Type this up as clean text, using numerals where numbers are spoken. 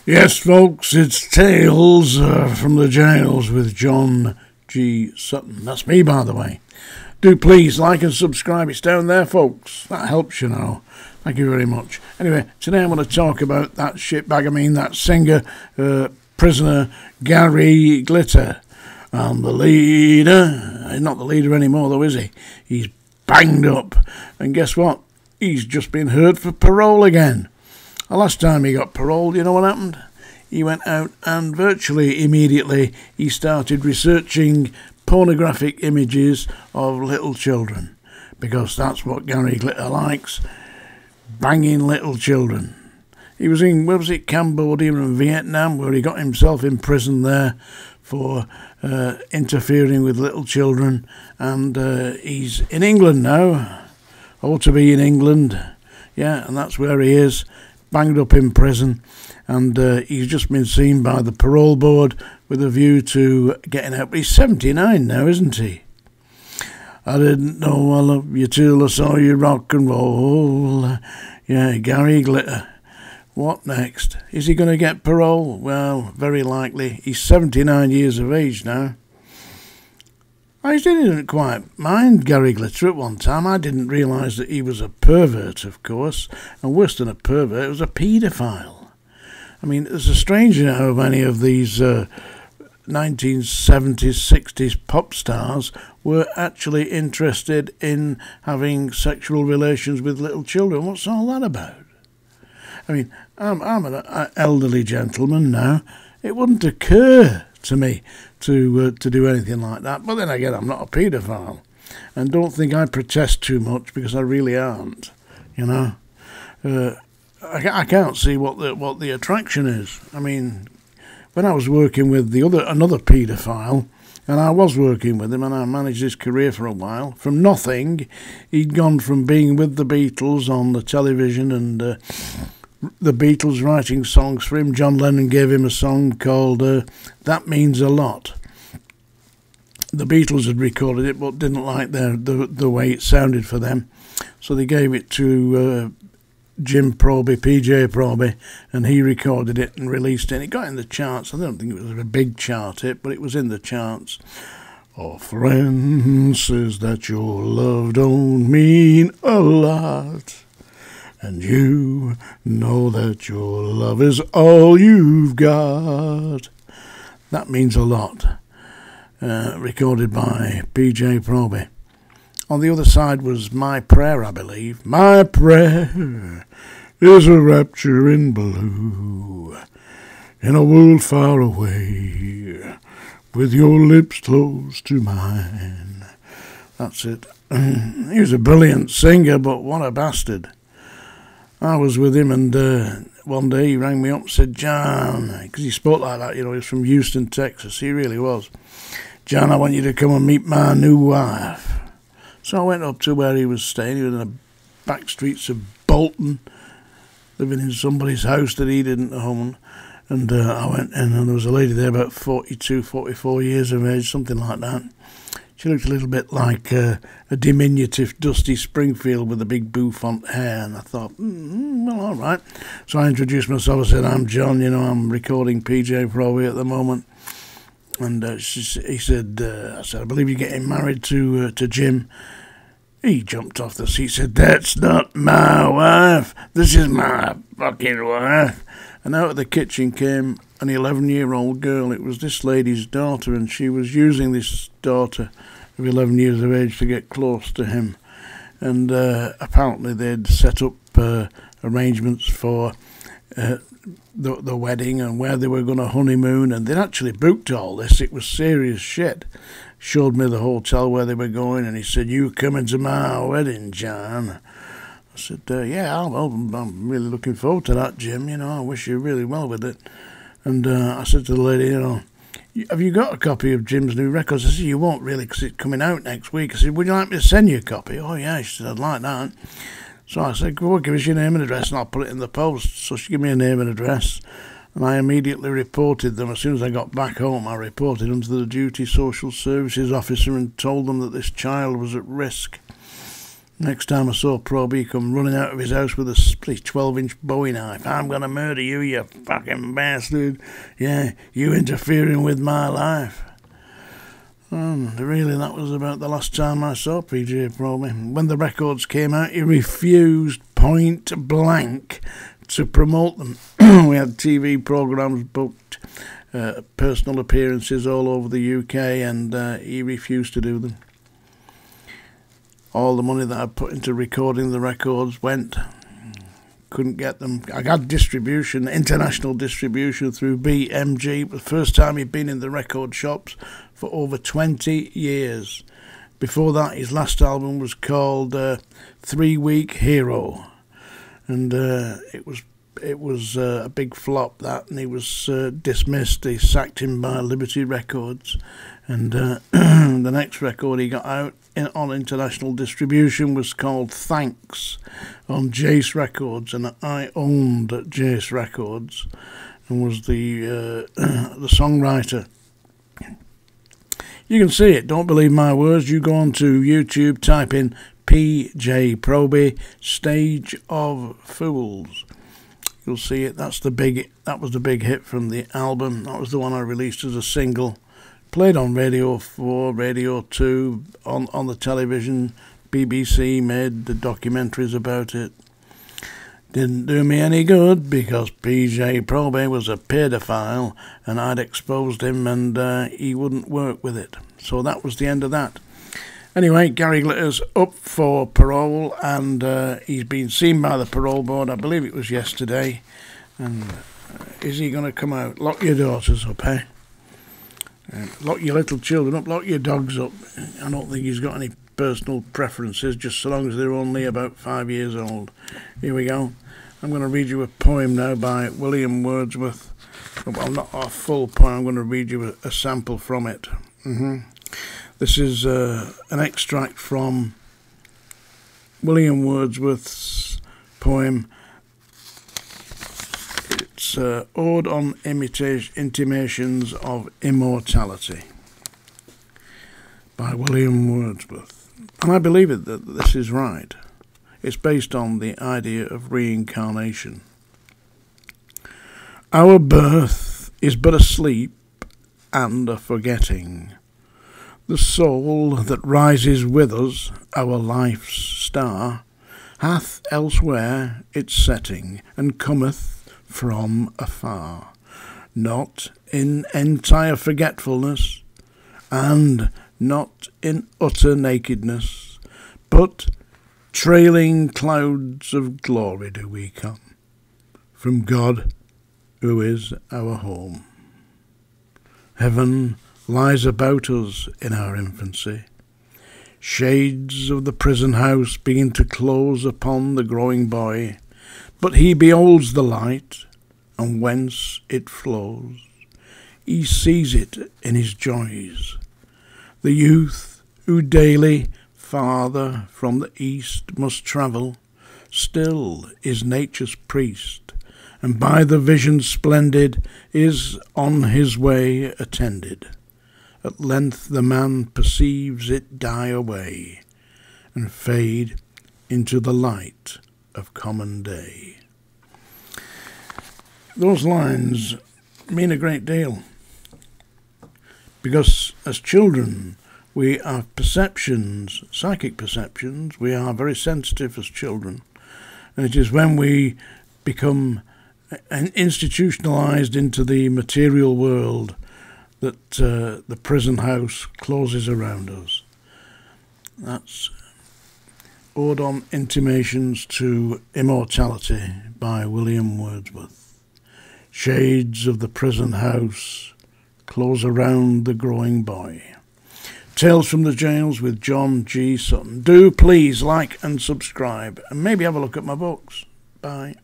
Yes, folks, it's Tales from the Jails with John G. Sutton. That's me, by the way. Do please like and subscribe. It's down there, folks. That helps, you know. Thank you very much. Anyway, today I'm going to talk about that shitbag, that singer, prisoner, Gary Glitter. And the leader, he's not the leader anymore though, is he? He's banged up. And guess what? He's just been heard for parole again. The last time he got paroled, you know what happened? He went out and virtually immediately he started researching pornographic images of little children. Because that's what Gary Glitter likes. Banging little children. He was in, where was it, Cambodia and Vietnam, where he got himself in prison there for interfering with little children. And he's in England now. Ought to be in England. Yeah, and that's where he is. Banged up in prison, and he's just been seen by the parole board with a view to getting out. But he's 79 now, isn't he? I didn't know I loved you till I saw you rock and roll. Yeah, Gary Glitter. What next? Is he going to get parole? Well, very likely. He's 79 years of age now. I didn't quite mind Gary Glitter at one time. I didn't realise that he was a pervert, of course. And worse than a pervert, it was a paedophile. I mean, it's a stranger how many of these 1970s, 60s pop stars were actually interested in having sexual relations with little children. What's all that about? I mean, I'm an elderly gentleman now. It wouldn't occur to me to do anything like that. But then again, I'm not a paedophile, and don't think I protest too much because I really aren't. You know, I can't see what the attraction is. I mean, when I was working with another paedophile, and I was working with him, and I managed his career for a while. From nothing, he'd gone from being with the Beatles on the television and the Beatles writing songs for him. John Lennon gave him a song called That Means a Lot. The Beatles had recorded it but didn't like the way it sounded for them, so they gave it to Jim Proby, PJ Proby, and he recorded it and released it, and it got in the charts. I don't think it was a big chart hit, but it was in the charts. A friend says that your love don't mean a lot, and you know that your love is all you've got. That Means a Lot. Recorded by PJ Proby. On the other side was My Prayer, I believe. My prayer is a rapture in blue, in a world far away, with your lips close to mine. That's it. He was a brilliant singer, but what a bastard. I was with him, and one day he rang me up and said, John, because he spoke like that, you know, he was from Houston, Texas. He really was. John, I want you to come and meet my new wife. So I went up to where he was staying. He was in the back streets of Bolton, living in somebody's house that he didn't own. And I went in, and there was a lady there about 42, 44 years of age, something like that. She looked a little bit like a diminutive Dusty Springfield with the big bouffant hair. And I thought, well, all right. So I introduced myself. I said, I'm John, you know, I'm recording PJ Proby at the moment. And I said, I believe you're getting married to Jim. He jumped off the seat, said, that's not my wife. This is my fucking wife. And out of the kitchen came an 11-year-old girl. It was this lady's daughter, and she was using this daughter of 11 years of age to get close to him. And apparently they'd set up arrangements for the wedding and where they were going to honeymoon, and they'd actually booked all this. It was serious shit. Showed me the hotel where they were going, and he said, you coming to my wedding, John? I said, yeah, I'm really looking forward to that, Jim. You know, I wish you really well with it. And I said to the lady, you know, have you got a copy of Jim's new records? I said, you won't really, because it's coming out next week. I said, would you like me to send you a copy? Oh, yeah. She said, I'd like that. So I said, well, give us your name and address and I'll put it in the post. So she gave me a name and address, and I immediately reported them. As soon as I got back home, I reported them to the duty social services officer and told them that this child was at risk. Next time I saw Proby, he come running out of his house with a 12-inch Bowie knife. I'm going to murder you, you fucking bastard. Yeah, you interfering with my life. Really, that was about the last time I saw PJ Proby. When the records came out, he refused point blank to promote them. We had TV programmes booked, personal appearances all over the UK, and he refused to do them. All the money that I put into recording the records went. Couldn't get them. I got distribution, international distribution through BMG. It was the first time he'd been in the record shops for over 20 years. Before that, his last album was called 3 Week Hero. And it was a big flop, that, and he was dismissed. They sacked him by Liberty Records. And the next record he got out on international distribution was called Thanks on Jace Records, and I owned Jace Records and was the songwriter. You can see it, don't believe my words. You go on to YouTube, type in PJ Proby, Stage of Fools. You'll see it. That was the big hit from the album. That was the one I released as a single. Played on Radio 4, Radio 2, on the television. BBC made the documentaries about it. Didn't do me any good because PJ Proby was a paedophile and I'd exposed him, and he wouldn't work with it. So that was the end of that. Anyway, Gary Glitter's up for parole, and he's been seen by the parole board. I believe it was yesterday. And is he going to come out? Lock your daughters up, eh? Lock your little children up, lock your dogs up. I don't think he's got any personal preferences, just so long as they're only about 5 years old. Here we go. I'm going to read you a poem now by William Wordsworth. Well, not a full poem, I'm going to read you a sample from it. This is an extract from William Wordsworth's poem. It's Ode on Intimations of Immortality by William Wordsworth. And I believe it that this is right. It's based on the idea of reincarnation. Our birth is but a sleep and a forgetting. The soul that rises with us, our life's star, hath elsewhere its setting, and cometh from afar, not in entire forgetfulness, and not in utter nakedness, but trailing clouds of glory do we come, from God, who is our home. Heaven lies about us in our infancy. Shades of the prison house begin to close upon the growing boy, but he beholds the light, and whence it flows, he sees it in his joys. The youth who daily farther from the east must travel, still is nature's priest, and by the vision splendid is on his way attended. At length the man perceives it die away, and fade into the light of common day. Those lines mean a great deal, because as children we have perceptions, psychic perceptions. We are very sensitive as children, and it is when we become institutionalized into the material world that the prison house closes around us. That's Ode on Intimations to Immortality by William Wordsworth. Shades of the prison house close around the growing boy. Tales from the Jails with John G. Sutton. Do please like and subscribe, and maybe have a look at my books. Bye.